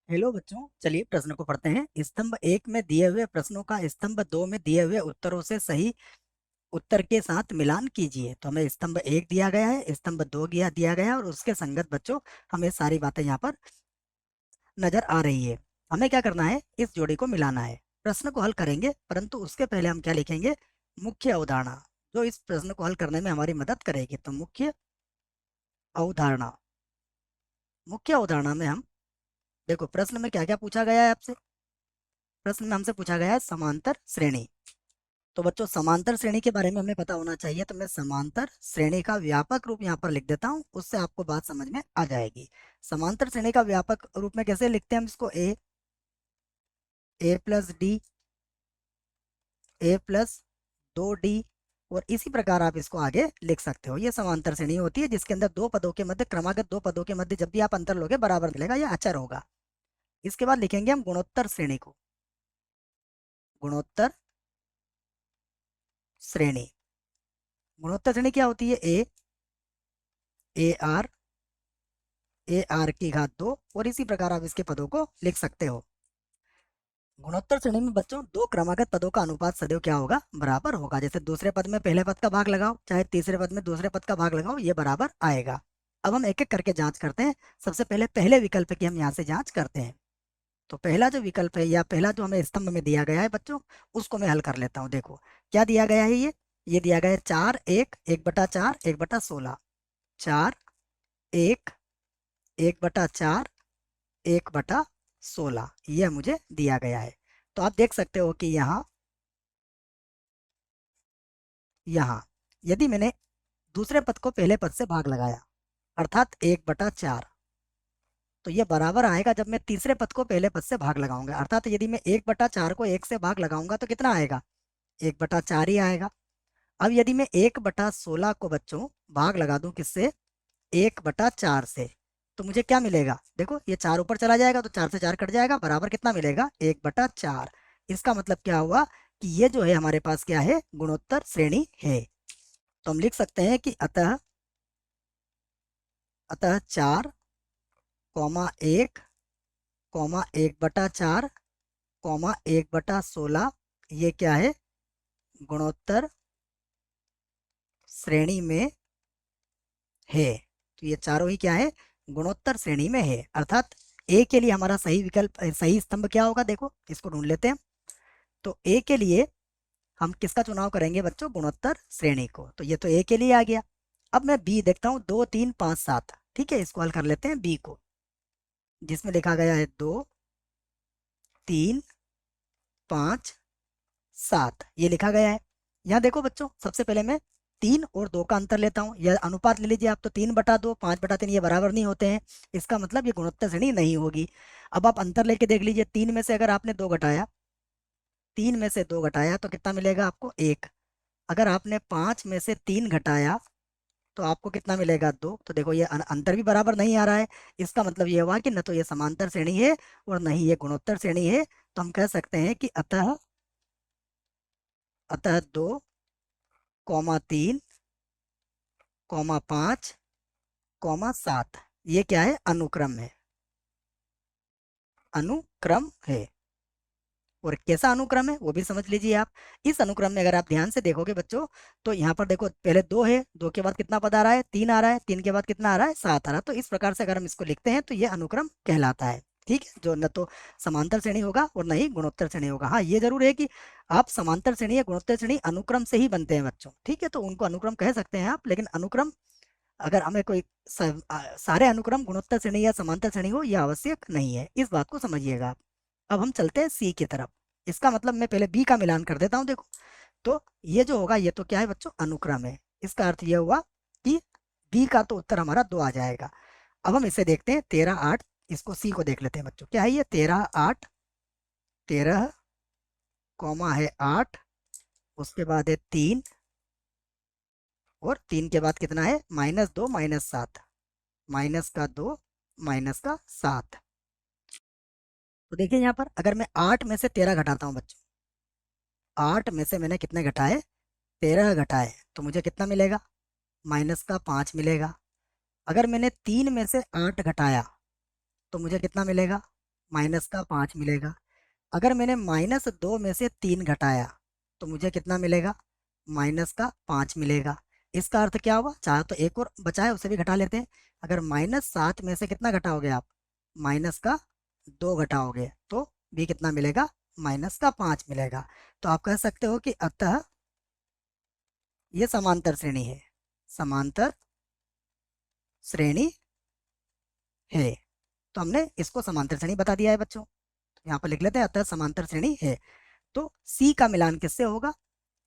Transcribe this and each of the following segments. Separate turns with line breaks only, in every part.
Hello बच्चों, चलिए प्रश्न को पढ़ते हैं। स्तंभ एक में दिए हुए प्रश्नों का स्तंभ दो में दिए हुए उत्तरों से सही उत्तर के साथ मिलान कीजिए। तो हमें स्तंभ एक दिया गया है, स्तंभ दो दिया गया है और उसके संगत बच्चों हमें सारी बातें यहाँ पर नजर आ रही है। हमें क्या करना है, इस जोड़ी को मिलाना है। प्रश्न को हल करेंगे, परंतु उसके पहले हम क्या लिखेंगे, मुख्य अवधारणा, जो इस प्रश्न को हल करने में हमारी मदद करेगी। तो मुख्य अवधारणा, मुख्य अवधारणा में हम देखो प्रश्न में क्या क्या पूछा गया है आपसे। प्रश्न में हमसे पूछा गया है समांतर श्रेणी। तो बच्चों समांतर श्रेणी के बारे में हमें पता होना चाहिए, तो मैं समांतर श्रेणी का व्यापक रूप यहाँ पर लिख देता हूँ, उससे आपको बात समझ में आ जाएगी। समांतर श्रेणी का व्यापक रूप में कैसे लिखते हैं हम इसको, ए प्लस डी, ए प्लस 2D, और इसी प्रकार आप इसको आगे लिख सकते हो। ये समांतर श्रेणी होती है जिसके अंदर दो पदों के मध्य, क्रमागत दो पदों के मध्य जब भी आप अंतर लोगे बराबर मिलेगा, यह अचर होगा। इसके बाद लिखेंगे हम गुणोत्तर श्रेणी को, गुणोत्तर श्रेणी। गुणोत्तर श्रेणी क्या होती है, ए आर, ए आर की घात 2, और इसी प्रकार आप इसके पदों को लिख सकते हो। गुणोत्तर श्रेणी में बच्चों दो क्रमागत पदों का अनुपात सदैव क्या होगा, बराबर होगा। जैसे दूसरे पद में पहले पद का भाग लगाओ, चाहे तीसरे पद में दूसरे पद का भाग लगाओ, ये बराबर आएगा। अब हम एक एक करके जांच करते हैं। सबसे पहले पहले विकल्प की हम यहाँ से जांच करते हैं। तो पहला जो विकल्प है या पहला जो हमें स्तंभ में दिया गया है बच्चों, उसको मैं हल कर लेता हूँ। देखो क्या दिया गया है, ये दिया गया है 4 1 1/4 1/16। 4 1 1/4 1/16, यह मुझे दिया गया है। तो आप देख सकते हो कि यहाँ यदि मैंने दूसरे पद को पहले पद से भाग लगाया, अर्थात 1/4, तो ये बराबर आएगा जब मैं तीसरे पद को पहले पद से भाग लगाऊंगा। अर्थात यदि मैं 1/4 को 1 से भाग लगाऊंगा तो कितना आएगा, 1/4 ही आएगा। अब यदि मैं 1/16 को बच्चों भाग लगा दूं किससे, 1/4 से, तो मुझे क्या मिलेगा, देखो ये 4 ऊपर चला जाएगा तो 4 से 4 कट जाएगा, बराबर कितना मिलेगा, 1/4। इसका मतलब क्या हुआ कि ये जो है हमारे पास क्या है, गुणोत्तर श्रेणी है। तो हम लिख सकते हैं कि अतः अतः 4 1 1/4 1/16, ये क्या है, गुणोत्तर श्रेणी में है। तो ये चारों ही क्या है, गुणोत्तर श्रेणी में है। अर्थात ए के लिए हमारा सही विकल्प, सही स्तंभ क्या होगा, देखो इसको ढूंढ लेते हैं। तो ए के लिए हम किसका चुनाव करेंगे बच्चों, गुणोत्तर श्रेणी को। तो ये तो ए के लिए आ गया। अब मैं बी देखता हूँ, 2 3 5 7, ठीक है, इसको हल कर लेते हैं बी को, जिसमें लिखा गया है 2 3 5 7, ये लिखा गया है। यहाँ देखो बच्चों, सबसे पहले मैं 3 और 2 का अंतर लेता हूँ, यह अनुपात ले लीजिए आप। तो 3/2 5/3 ये बराबर नहीं होते हैं, इसका मतलब ये गुणोत्तर श्रेणी नहीं होगी। अब आप अंतर लेके देख लीजिए, 3 में से अगर आपने 2 घटाया, 3 में से 2 घटाया तो कितना मिलेगा आपको, 1। अगर आपने 5 में से 3 घटाया तो आपको कितना मिलेगा, 2। तो देखो ये अंतर भी बराबर नहीं आ रहा है। इसका मतलब ये हुआ कि न तो ये समांतर श्रेणी है और न ही ये गुणोत्तर श्रेणी है। तो हम कह सकते हैं कि अतः अतः 2 3 5 7, ये क्या है, अनुक्रम है, अनुक्रम है। और कैसा अनुक्रम है वो भी समझ लीजिए आप। इस अनुक्रम में अगर आप ध्यान से देखोगे बच्चों, तो यहाँ पर देखो पहले 2 है, 2 के बाद कितना पद आ रहा है, 3 आ रहा है, 3 के बाद कितना आ रहा है, 7 आ रहा है। तो इस प्रकार से अगर हम इसको लिखते हैं तो ये अनुक्रम कहलाता है। ठीक है, जो न तो समांतर श्रेणी होगा और न ही गुणोत्तर श्रेणी होगा। हाँ ये जरूर है कि आप समांतर श्रेणी या गुणोत्तर श्रेणी अनुक्रम से ही बनते हैं बच्चों, ठीक है, तो उनको अनुक्रम कह सकते हैं आप। लेकिन अनुक्रम, अगर हमें कोई सारे अनुक्रम गुणोत्तर श्रेणी या समांतर श्रेणी हो, यह आवश्यक नहीं है, इस बात को समझिएगा आप। अब हम चलते हैं सी की तरफ। इसका मतलब मैं पहले बी का मिलान कर देता हूँ, देखो। तो ये जो होगा ये तो क्या है बच्चों, अनुक्रम है। इसका अर्थ ये हुआ कि बी का तो उत्तर हमारा 2 आ जाएगा। अब हम इसे देखते हैं, 13 8, इसको सी को देख लेते हैं बच्चों, क्या है ये, 13 8, 13 कॉमा है 8, उसके बाद है 3, और 3 के बाद कितना है, -2 -7, -2 -7। तो देखिए यहाँ पर अगर मैं 8 में से 13 घटाता हूँ बच्चों, 8 में से मैंने कितने घटाए, 13 घटाए, तो मुझे कितना मिलेगा, -5 मिलेगा। अगर मैंने 3 में से 8 घटाया तो मुझे कितना मिलेगा, माइनस का 5 मिलेगा। अगर मैंने -2 में से 3 घटाया तो मुझे कितना मिलेगा? -5 मिलेगा। इसका अर्थ क्या हुआ? चाहे तो एक और बचा है उसे भी घटा लेते हैं। अगर -7 में से कितना घटाओगे आप? -2 घटाओगे तो भी कितना मिलेगा? -5 मिलेगा। तो आप कह सकते हो कि अतः ये समांतर श्रेणी है। समांतर श्रेणी है। तो हमने इसको समांतर श्रेणी बता दिया है बच्चों। यहाँ पर लिख लेते हैं अतः समांतर श्रेणी है। तो सी का मिलान किससे होगा?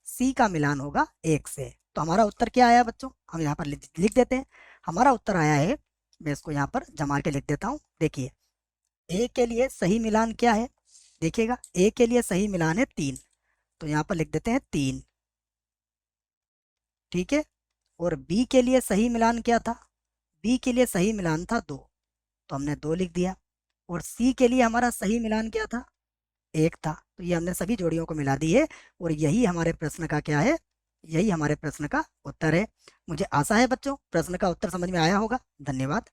सी का मिलान होगा 1 से। तो हमारा उत्तर क्या आया बच्चों? हम यहाँ पर लिख देते हैं। हमारा उत्तर आया है, मैं इसको यहाँ पर जमा के लिख देता हूँ। देखिए, ए के लिए सही मिलान क्या है? देखिएगा, ए के लिए सही मिलान है 3, तो यहाँ पर लिख देते हैं 3। ठीक है। और बी के लिए सही मिलान क्या था? बी के लिए सही मिलान था 2, तो हमने 2 लिख दिया। और सी के लिए हमारा सही मिलान क्या था? 1 था। तो ये हमने सभी जोड़ियों को मिला दी है और यही हमारे प्रश्न का क्या है? यही हमारे प्रश्न का उत्तर है। मुझे आशा है बच्चों प्रश्न का उत्तर समझ में आया होगा। धन्यवाद।